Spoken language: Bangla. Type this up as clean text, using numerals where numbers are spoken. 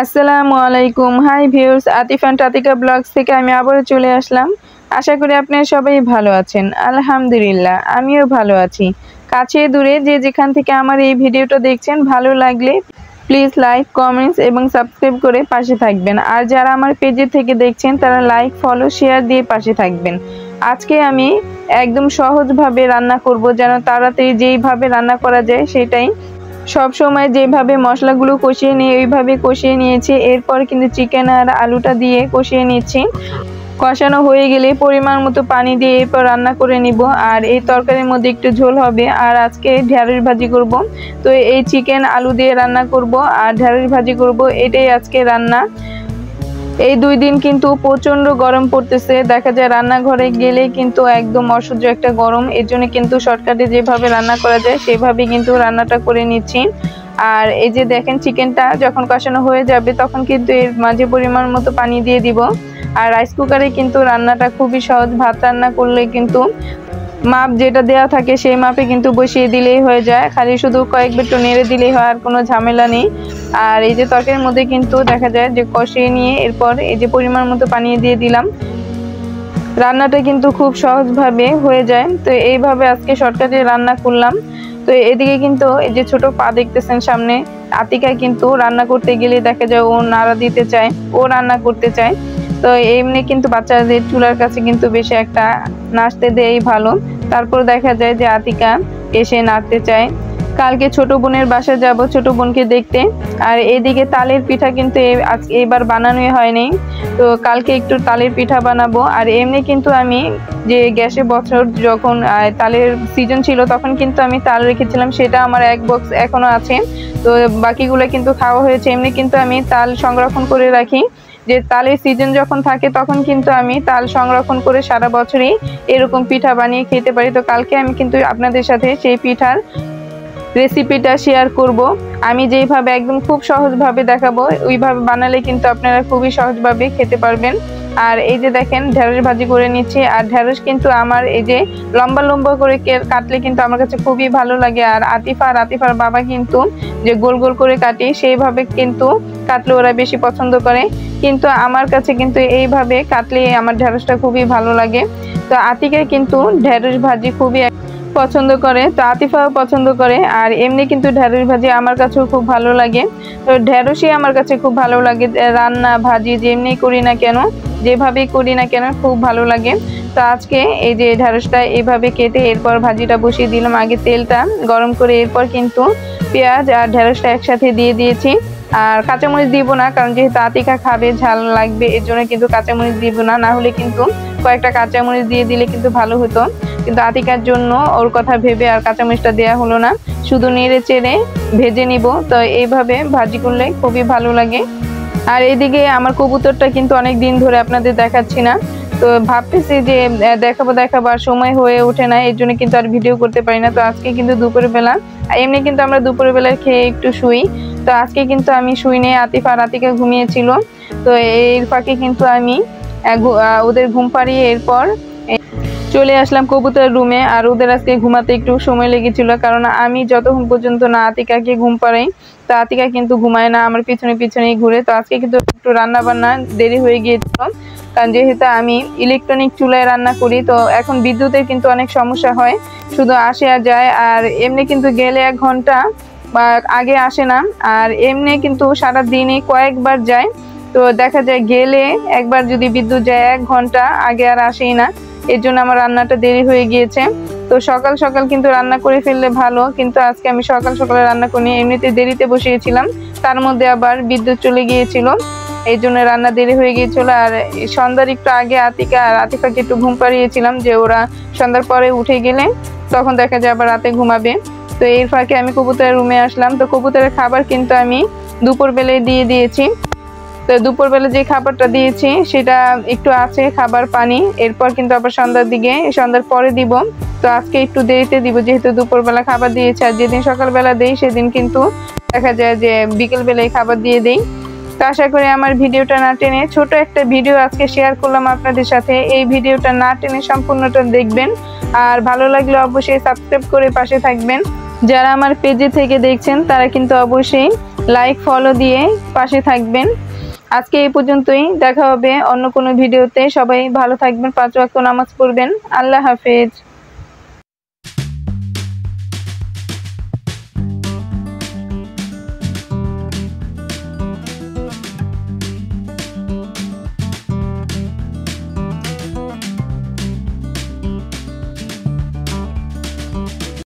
আসসালামু আলাইকুম। Hi viewers, Atif and Atika blogs থেকে আমি আবারও চলে আসলাম। আশা করি আপনারা সবাই ভালো আছেন। আলহামদুলিল্লাহ, আমিও ভালো আছি। কাছে দূরে যে যেখান থেকে আমার এই ভিডিওটা দেখছেন, ভালো লাগলে প্লিজ লাইক, কমেন্টস এবং সাবস্ক্রাইব করে পাশে থাকবেন। আর যারা আমার পেজে থেকে দেখছেন তারা লাইক, ফলো, শেয়ার দিয়ে পাশে থাকবেন। আজকে আমি একদম সহজভাবে রান্না করব, যেন তাড়াতাড়ি যেইভাবে রান্না করা যায় সেটাই। সব সময় যেভাবে মশলাগুলো কষিয়ে নিয়ে ওইভাবে কষিয়ে নিয়েছি। এরপর কিন্তু চিকেন আর আলুটা দিয়ে কষিয়ে নিচ্ছি। কষানো হয়ে গেলে পরিমাণ মতো পানি দিয়ে এরপর রান্না করে নিব। আর এই তরকারির মধ্যে একটু ঝোল হবে। আর আজকে ঢেঁড়স ভাজি করব। তো এই চিকেন আলু দিয়ে রান্না করব আর ঢেঁড়স ভাজি করব, এটাই আজকে রান্না। এই 2 দিন কিন্তু প্রচন্ড গরম পড়তেছে, দেখা যায় রান্নাঘরে গেলে কিন্তু একদম অসহ্য একটা গরম। এর জন্য কিন্তু শর্টকাটে যেভাবে রান্না করা যায় সেভাবে কিন্তু রান্নাটা করে নিচ্ছি। আর এই যে দেখেন, চিকেনটা যখন কষানো হয়ে যাবে তখন কিন্তু এর মাঝে পরিমাণ মতো পানি দিয়ে দিব। আর রাইস কুকারে কিন্তু রান্নাটা খুবই সহজ। ভাত রান্না করলে কিন্তু মাপ যেটা দেওয়া থাকে সেই মাপে কিন্তু বসিয়ে দিলেই হয়ে যায়, খালি শুধু কয়েকবার একটু নেড়ে দিলেই হয়, আর কোনো ঝামেলা নেই। আর এই যে তরকারির মধ্যে কিন্তু দেখা যায় যে কষিয়ে নিয়ে এরপর এই যে পরিমাণ মতো পানি দিয়ে দিলাম। রান্নাটা কিন্তু খুব সহজভাবে হয়ে যায়। তো এইভাবে আজকে শর্টকাটে রান্না করলাম। তো এদিকে কিন্তু এই যে ছোট পা দেখতেছেন সামনে, আতিকা কিন্তু রান্না করতে গেলে দেখা যায় ও নাড়া দিতে চায়, ও রান্না করতে চায়। তো এমনি কিন্তু বাচ্চাদের চুলার কাছে কিন্তু বেশি একটা নাচতে দেই ভালো। তারপর দেখা যায় যে আতিকা এসে নাড়তে চায়। কালকে ছোট বোনের বাসায় যাব ছোট বোনকে দেখতে। আর এদিকে তালের পিঠা কিন্তু এবার বানানোই হয়নি। তো কালকে একটু তালের পিঠা বানাবো। আর এমনি কিন্তু আমি যে গ্যাসে বছর যখন তালের সিজন ছিল তখন কিন্তু আমি তাল রেখেছিলাম, সেটা আমার 1 বক্স এখনো আছে। তো বাকিগুলো কিন্তু খাওয়া হয়েছে। এমনি কিন্তু আমি তাল সংরক্ষণ করে রাখি, যে তালের সিজন যখন থাকে তখন কিন্তু আমি তাল সংরক্ষণ করে সারা বছরই এরকম পিঠা বানিয়ে খেতে পারি। তো কালকে আমি কিন্তু আপনাদের সাথে সেই পিঠার রেসিপিটা শেয়ার করব। আমি যেইভাবে একদম খুব সহজভাবে দেখাবো ওইভাবে বানালে কিন্তু আপনারা খুবই সহজভাবে খেতে পারবেন। আর এই যে দেখেন, ঢেঁড়স ভাজি করে নিচ্ছি। আর ঢেঁড়স কিন্তু আমার এই যে লম্বা লম্বা করে কাটলে কিন্তু আমার কাছে খুবই ভালো লাগে। আর আতিফার বাবা কিন্তু যে গোল গোল করে কাটি সেইভাবে কিন্তু কাটলে ওরা বেশি পছন্দ করে। কিন্তু আমার কাছে কিন্তু এইভাবে কাটলে আমার ঢেঁড়সটা খুবই ভালো লাগে। তো আতিকে কিন্তু ঢেঁড়স ভাজি খুবই পছন্দ করে, তো আতিফাও পছন্দ করে। আর এমনি কিন্তু ঢেঁড়স ভাজি আমার কাছেও খুব ভালো লাগে। তো ঢেঁড়সই আমার কাছে খুব ভালো লাগে, রান্না ভাজি যেমনি করি না কেন, যেভাবেই করি না কেন খুব ভালো লাগে। তো আজকে এই যে ঢেঁড়সটা এইভাবে কেটে এরপর ভাজিটা বসিয়ে দিলাম। আগে তেলটা গরম করে এরপর কিন্তু পেঁয়াজ আর ঢেঁড়সটা একসাথে দিয়ে দিয়েছি। আর কাঁচামরিচ দিব না, কারণ যেহেতু আতিকা খাবে ঝাল লাগবে, এর জন্য কিন্তু কাঁচামরিচ দিব না। না হলে কিন্তু কয়েকটা কাঁচামরিচ দিয়ে দিলে কিন্তু ভালো হতো, কিন্তু আতিকার জন্য ওর কথা ভেবে আর কাঁচামরিচটা দেওয়া হলো না, শুধু নেড়ে চেড়ে ভেজে নিব। তো এইভাবে ভাজি করলে খুবই ভালো লাগে। আর এদিকে আমার কবুতরটা কিন্তু অনেক দিন ধরে আপনাদের দেখাচ্ছি না। তো ভাবতেছি যে দেখাবো আর সময় হয়ে ওঠে না, এর জন্য কিন্তু আর ভিডিও করতে পারি না। তো আজকে কিন্তু দুপুরের বেলা, এমনি কিন্তু আমরা দুপুরের বেলা খেয়ে একটু শুই। তো আজকে কিন্তু আমি শুই নিয়ে আতিকা ঘুমিয়েছিল। তো এর ফাঁকে কিন্তু আমি ওদের ঘুম পাড়িয়ে এরপর চলে আসলাম কবুতর রুমে। আর ওদের আজকে ঘুমাতে একটু সময় লেগেছিল, কারণ আমি যতক্ষণ পর্যন্ত না আতিকাকে ঘুম পাড়াই তো আতিকা কিন্তু ঘুমায় না, আমার পিছনেই ঘুরে। তো আজকে কিন্তু একটু রান্না বান্না দেরি হয়ে গিয়েছিল, কারণ যেহেতু আমি ইলেকট্রনিক চুলায় রান্না করি। তো এখন বিদ্যুতের কিন্তু অনেক সমস্যা হয়, শুধু আসে আর যায়। আর এমনি কিন্তু গেলে 1 ঘন্টা বা আগে আসে না, আর এমনি কিন্তু সারা দিনে কয়েকবার যায়। তো দেখা যায় গেলে একবার যদি বিদ্যুৎ যায় 1 ঘন্টা আগে আর আসেই না, এর জন্য আমার রান্নাটা দেরি হয়ে গিয়েছে। তো সকাল সকাল কিন্তু রান্না করে ফেললে ভালো, কিন্তু আজকে আমি সকাল সকালে রান্না করিনি, এমনিতে দেরিতে বসিয়েছিলাম, তার মধ্যে আবার বিদ্যুৎ চলে গিয়েছিল, এই জন্য রান্না দেরি হয়ে গিয়েছিল। আর সন্ধ্যার একটু আগে আতিফাকে একটু ঘুম পাড়িয়েছিলাম, যে ওরা সন্ধ্যার পরে উঠে গেলে তখন দেখা যায় আবার রাতে ঘুমাবে। তো এর ফাঁকে আমি কবুতরের রুমে আসলাম। তো কবুতরের খাবার কিন্তু আমি দুপুর বেলায় দিয়ে দিয়েছি। তো দুপুরবেলা যে খাবারটা দিয়েছি সেটা একটু আছে, খাবার পানি, এরপর কিন্তু আবার সন্ধ্যার পরে দিব। তো আজকে একটু দেরিতে দিব, যেহেতু দুপুরবেলা খাবার দিয়েছি। আর যেদিন সকালবেলা দেই সেদিন কিন্তু দেখা যায় যে বিকেল বেলায় খাবার দিয়ে দেই। তো আশা করি আমার ভিডিওটা না টেনে, ছোট একটা ভিডিও আজকে শেয়ার করলাম আপনাদের সাথে, এই ভিডিওটা না টেনে সম্পূর্ণটা দেখবেন। আর ভালো লাগলে অবশ্যই সাবস্ক্রাইব করে পাশে থাকবেন। যারা আমার পেজে থেকে দেখছেন তারা কিন্তু অবশ্যই লাইক ফলো দিয়ে পাশে থাকবেন। আজকে এই পর্যন্তই, দেখা হবে অন্য কোনো ভিডিওতে। সবাই ভালো থাকবেন, 5 ওয়াক্ত নামাজ পড়বেন। আল্লাহ হাফেজ।